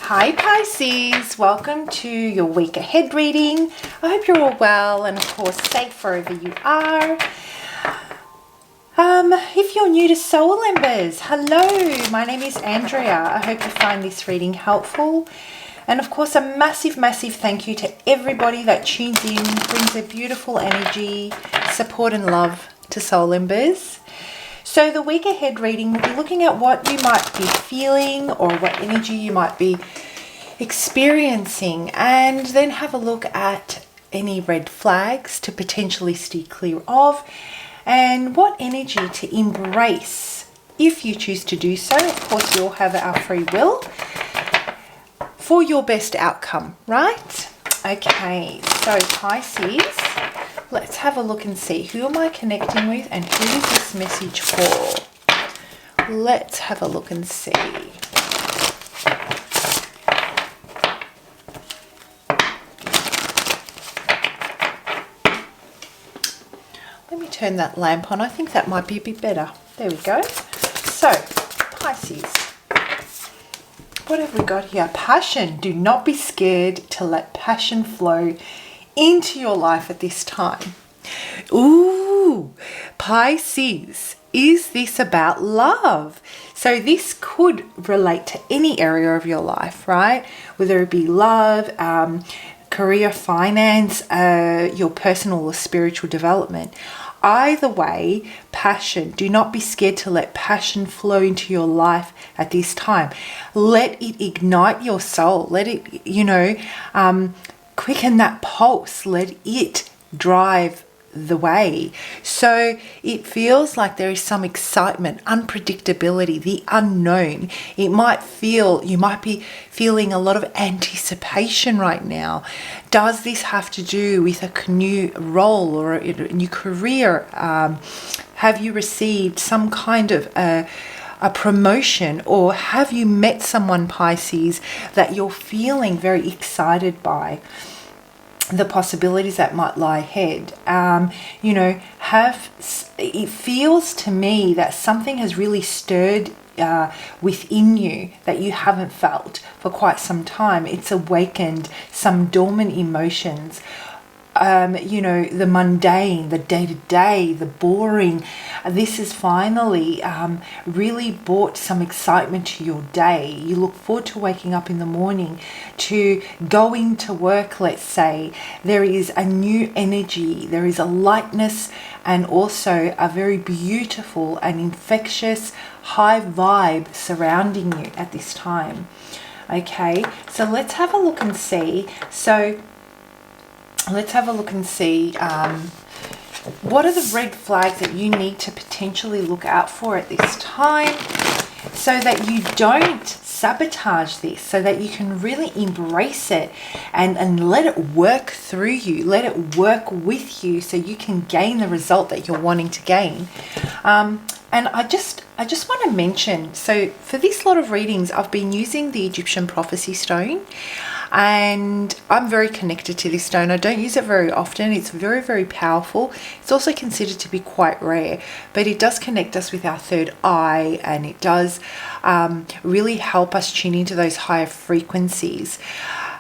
Hi Pisces, welcome to your week ahead reading. I hope you're all well and of course safe wherever you are. If you're new to Soul Embers, hello, my name is Andrea. I hope you find this reading helpful. And of course a massive thank you to everybody that tunes in, brings a beautiful energy, support and love to Soul Embers. So the week ahead reading, we'll be looking at what you might be feeling or what energy you might be experiencing, and then have a look at any red flags to potentially steer clear of and what energy to embrace if you choose to do so. Of course, you'll have our free will for your best outcome, right? Okay, so Pisces, let's have a look and see who am I connecting with and who is this message for. Let's have a look and see. Let me turn that lamp on. I think that might be a bit better. There we go. So, Pisces, what have we got here? Passion. Do not be scared to let passion flow into your life at this time. Ooh, Pisces, is this about love? So this could relate to any area of your life, right? Whether it be love, career, finance, your personal or spiritual development. Either way, passion. Do not be scared to let passion flow into your life at this time. Let it ignite your soul. Let it, quicken that pulse. Let it drive the way. So it feels like there is some excitement, unpredictability, the unknown. You might be feeling a lot of anticipation right now. Does this have to do with a new role or a new career? Have you received some kind of a promotion, or have you met someone, Pisces, that you're feeling very excited by the possibilities that might lie ahead? It feels to me that something has really stirred within you that you haven't felt for quite some time. It's awakened some dormant emotions. The mundane, the day-to-day, the boring. This has finally really brought some excitement to your day. You look forward to waking up in the morning, to going to work, let's say. There is a new energy, there is a lightness, and also a very beautiful and infectious high vibe surrounding you at this time. Okay, so let's have a look and see. Let's have a look and see what are the red flags that you need to potentially look out for at this time so that you don't sabotage this, so that you can really embrace it and let it work through you, let it work with you so you can gain the result that you're wanting to gain. And I just want to mention, so for this lot of readings, I've been using the Egyptian Prophecy Stone. And I'm very connected to this stone. I don't use it very often. It's very powerful. It's also considered to be quite rare, but it does connect us with our third eye, and it does really help us tune into those higher frequencies.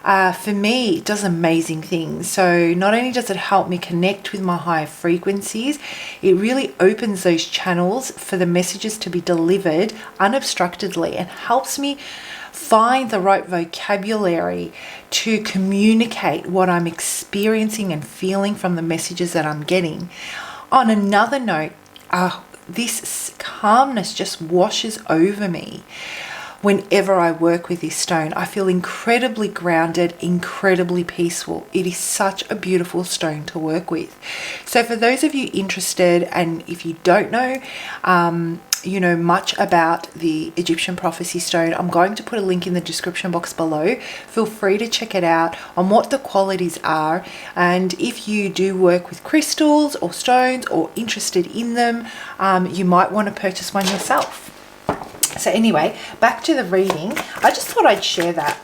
For me, it does amazing things. So not only does it help me connect with my higher frequencies, it really opens those channels for the messages to be delivered unobstructedly and helps me find the right vocabulary to communicate what I'm experiencing and feeling from the messages that I'm getting. On another note, this calmness just washes over me. Whenever I work with this stone, I feel incredibly grounded, incredibly peaceful. It is such a beautiful stone to work with. So for those of you interested, and if you don't know, much about the Egyptian Prophecy Stone, I'm going to put a link in the description box below. Feel free to check it out on what the qualities are, and if you do work with crystals or stones or interested in them, you might want to purchase one yourself. So anyway, back to the reading. I just thought I'd share that.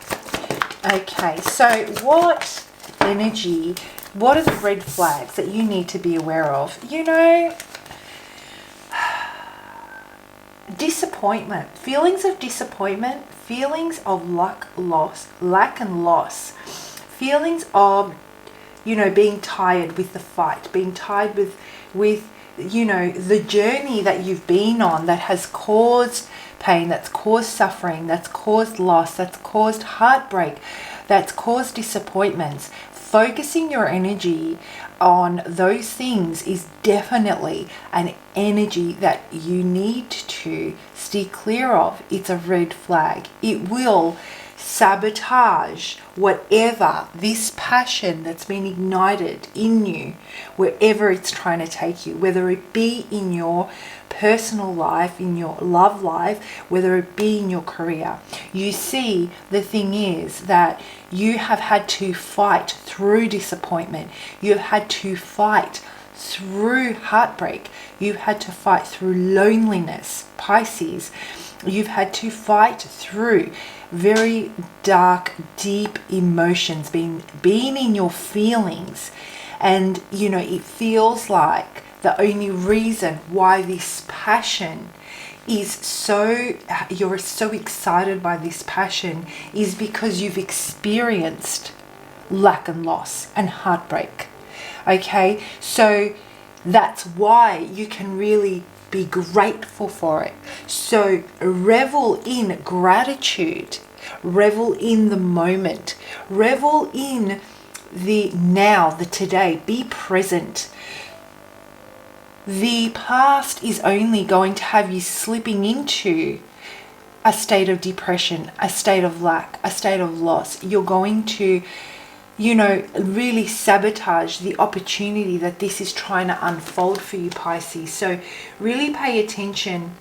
Okay, so what energy, what are the red flags that you need to be aware of? disappointment, feelings of disappointment, feelings of lack and loss, feelings of, you know, being tired with the fight, being tired with you know, the journey that you've been on that has caused pain, that's caused suffering, that's caused loss, that's caused heartbreak, that's caused disappointments. Focusing your energy on those things is definitely an energy that you need to steer clear of. It's a red flag. It will sabotage whatever this passion that's been ignited in you, wherever it's trying to take you, whether it be in your personal life, in your love life, whether it be in your career. You see, the thing is that you have had to fight through disappointment. You have had to fight through heartbreak. You've had to fight through loneliness, Pisces. You've had to fight through very dark, deep emotions, being in your feelings. And, you know, it feels like the only reason why this passion is so, you're so excited by this passion is because you've experienced lack and loss and heartbreak. Okay, so that's why you can really be grateful for it. So revel in gratitude, revel in the moment, revel in the now, the today, be present. The past is only going to have you slipping into a state of depression, a state of lack, a state of loss. You're going to, you know, really sabotage the opportunity that this is trying to unfold for you, Pisces. So really pay attention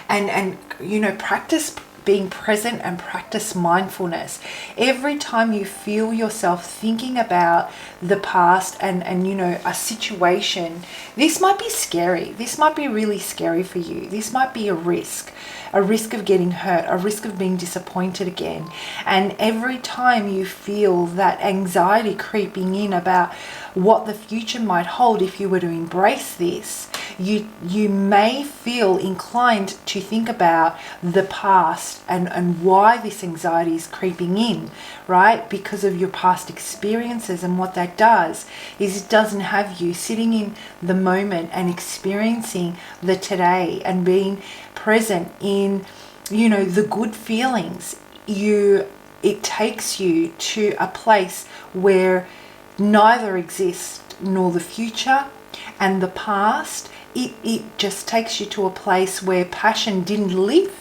and you know, practice being present and practice mindfulness. Every time you feel yourself thinking about the past and you know, a situation, this might be scary. This might be really scary for you. This might be a risk of getting hurt, a risk of being disappointed again. And every time you feel that anxiety creeping in about what the future might hold if you were to embrace this, you may feel inclined to think about the past and why this anxiety is creeping in, right? Because of your past experiences. And what that does is it doesn't have you sitting in the moment and experiencing the today and being present in, you know, the good feelings. It takes you to a place where neither exists, nor the future and the past. It just takes you to a place where passion didn't live,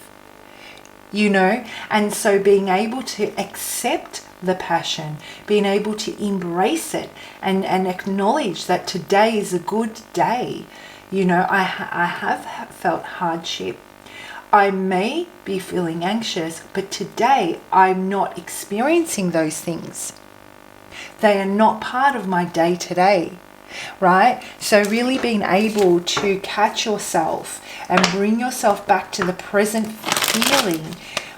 you know. And so being able to accept the passion, being able to embrace it and acknowledge that today is a good day. You know, I have felt hardship. I may be feeling anxious, but today I'm not experiencing those things. They are not part of my day today, right? So really being able to catch yourself and bring yourself back to the present feeling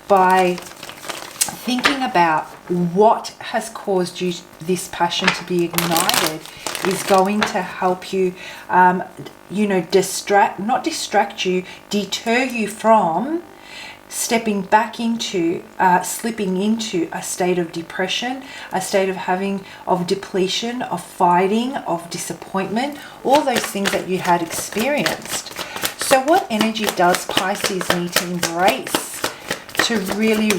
by thinking about what has caused you this passion to be ignited is going to help you, you know, not distract you, deter you from stepping back into, slipping into a state of depression, a state of depletion, of fighting, of disappointment, all those things that you had experienced. So what energy does Pisces need to embrace to really,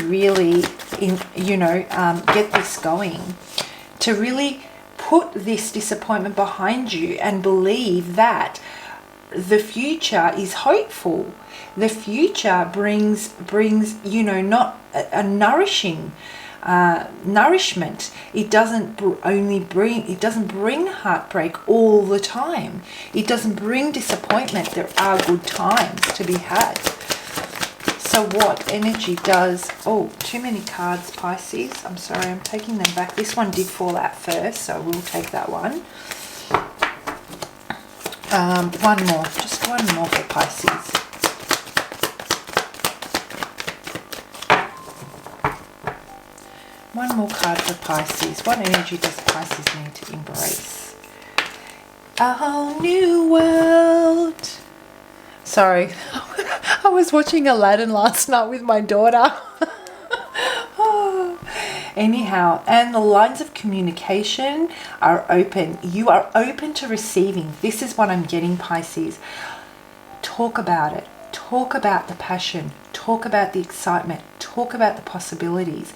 get this going, to really put this disappointment behind you and believe that the future is hopeful? The future brings not a nourishing nourishment. It doesn't bring heartbreak all the time. It doesn't bring disappointment. There are good times to be had. So what energy does... Oh, too many cards, Pisces. I'm sorry, I'm taking them back. This one did fall out first, so we'll take that one. One more. Just one more for Pisces. One more card for Pisces. What energy does Pisces need to embrace? A whole new world. Sorry, I was watching Aladdin last night with my daughter. Anyhow, and the lines of communication are open. You are open to receiving. This is what I'm getting, Pisces. Talk about it. Talk about the passion. Talk about the excitement. Talk about the possibilities.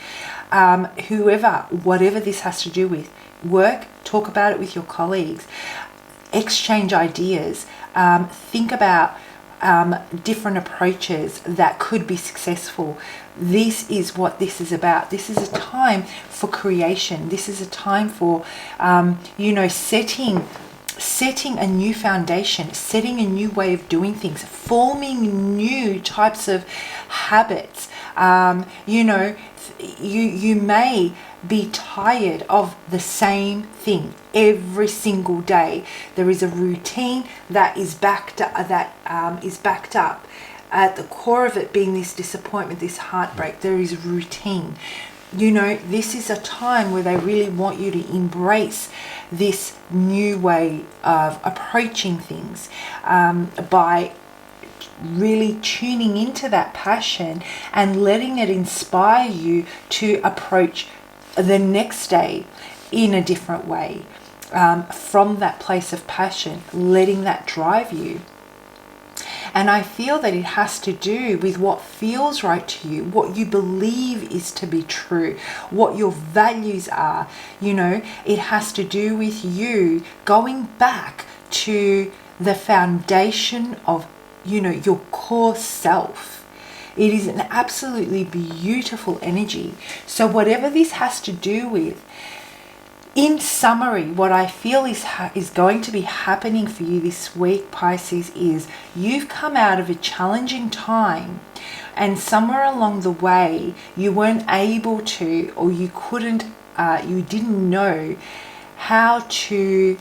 Whatever this has to do with work, talk about it with your colleagues. Exchange ideas. Think about different approaches that could be successful. This is what this is about. This is a time for creation. This is a time for, setting a new foundation, setting a new way of doing things, forming new types of habits. You may be tired of the same thing every single day. There is a routine that is backed up, at the core of it being this disappointment, this heartbreak. There is routine. This is a time where they really want you to embrace this new way of approaching things, by really tuning into that passion and letting it inspire you to approach the next day in a different way, from that place of passion, letting that drive you. And I feel that it has to do with what feels right to you, what you believe is to be true, what your values are. It has to do with you going back to the foundation of, your core self. It is an absolutely beautiful energy. So whatever this has to do with, in summary, what I feel is going to be happening for you this week, Pisces, is you've come out of a challenging time, and somewhere along the way you weren't able to, or you couldn't, you didn't know how to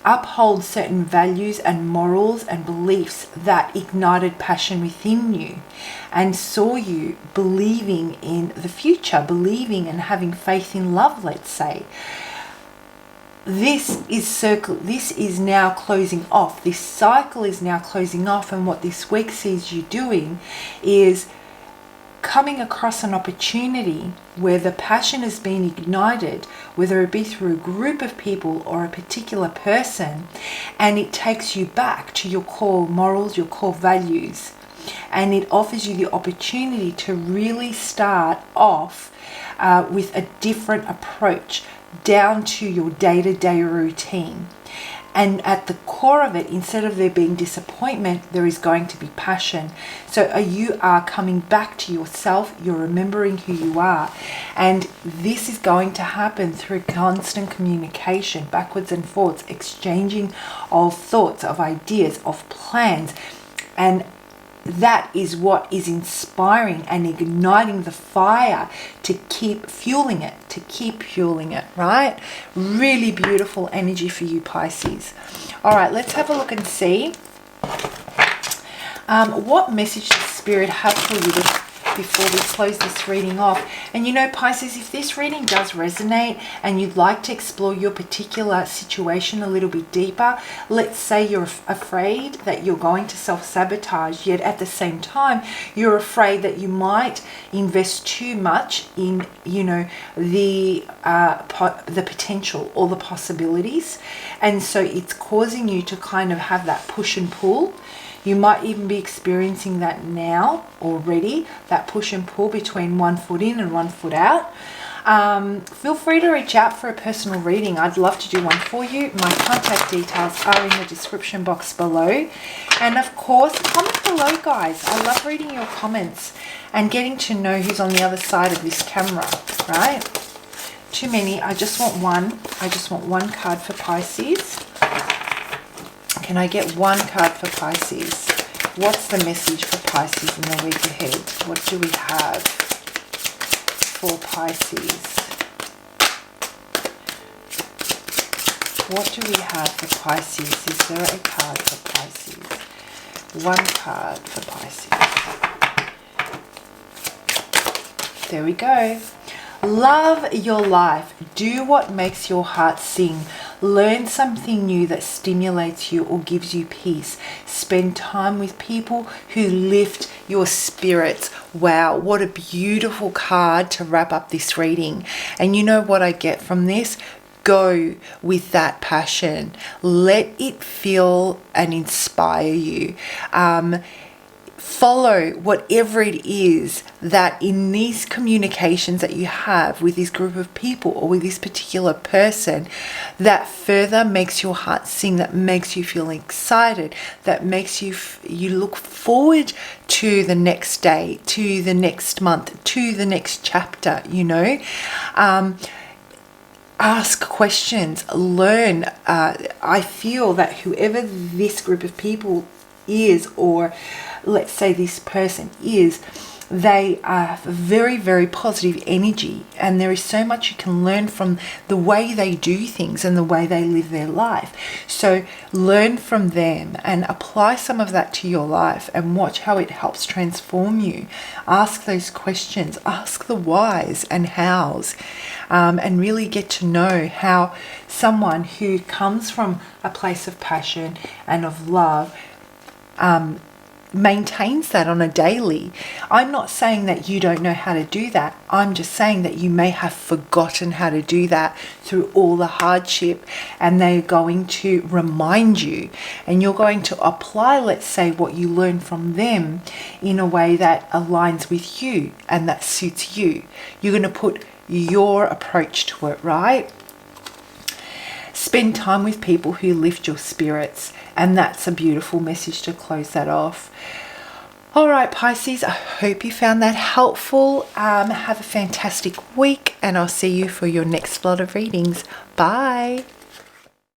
uphold certain values and morals and beliefs that ignited passion within you, and saw you believing in the future, believing and having faith in love, let's say. This is now closing off. This cycle is now closing off, and what this week sees you doing is coming across an opportunity where the passion has been ignited, whether it be through a group of people or a particular person, and it takes you back to your core morals, your core values, and it offers you the opportunity to really start off with a different approach down to your day-to-day routine. And at the core of it, instead of there being disappointment, there is going to be passion. So you are coming back to yourself, you're remembering who you are. And this is going to happen through constant communication, backwards and forwards, exchanging of thoughts, of ideas, of plans. And that is what is inspiring and igniting the fire to keep fueling it, right? Really beautiful energy for you, Pisces. All right, let's have a look and see what message does Spirit have for you before we close this reading off. And Pisces, if this reading does resonate and you'd like to explore your particular situation a little bit deeper, let's say you're afraid that you're going to self-sabotage, yet at the same time you're afraid that you might invest too much in the potential or the possibilities, and so it's causing you to kind of have that push and pull. You might even be experiencing that now already, that push and pull between one foot in and one foot out. Feel free to reach out for a personal reading. I'd love to do one for you. My contact details are in the description box below. And of course, comment below, guys. I love reading your comments and getting to know who's on the other side of this camera, right? Too many. I just want one. I just want one card for Pisces. Can I get one card for Pisces? What's the message for Pisces in the week ahead? What do we have for Pisces? What do we have for Pisces? Is there a card for Pisces? One card for Pisces. There we go. Love your life. Do what makes your heart sing. Learn something new that stimulates you or gives you peace. Spend time with people who lift your spirits. Wow, what a beautiful card to wrap up this reading. And you know what I get from this? Go with that passion. Let it feel and inspire you. Follow whatever it is that in these communications that you have with this group of people or with this particular person that further makes your heart sing, that makes you feel excited, that makes you look forward to the next day, to the next month, to the next chapter, Ask questions, learn. I feel that whoever this group of people is, or let's say this person is, they are very, very positive energy, and there is so much you can learn from the way they do things and the way they live their life. So learn from them and apply some of that to your life and watch how it helps transform you. Ask those questions, ask the whys and hows, and really get to know how someone who comes from a place of passion and of love maintains that on a daily. I'm not saying that you don't know how to do that. I'm just saying that you may have forgotten how to do that through all the hardship, and they're going to remind you, and you're going to apply, let's say, what you learn from them in a way that aligns with you and that suits you. You're going to put your approach to it, right? Spend time with people who lift your spirits, and that's a beautiful message to close that off. All right, Pisces, I hope you found that helpful. Have a fantastic week, and I'll see you for your next lot of readings. Bye.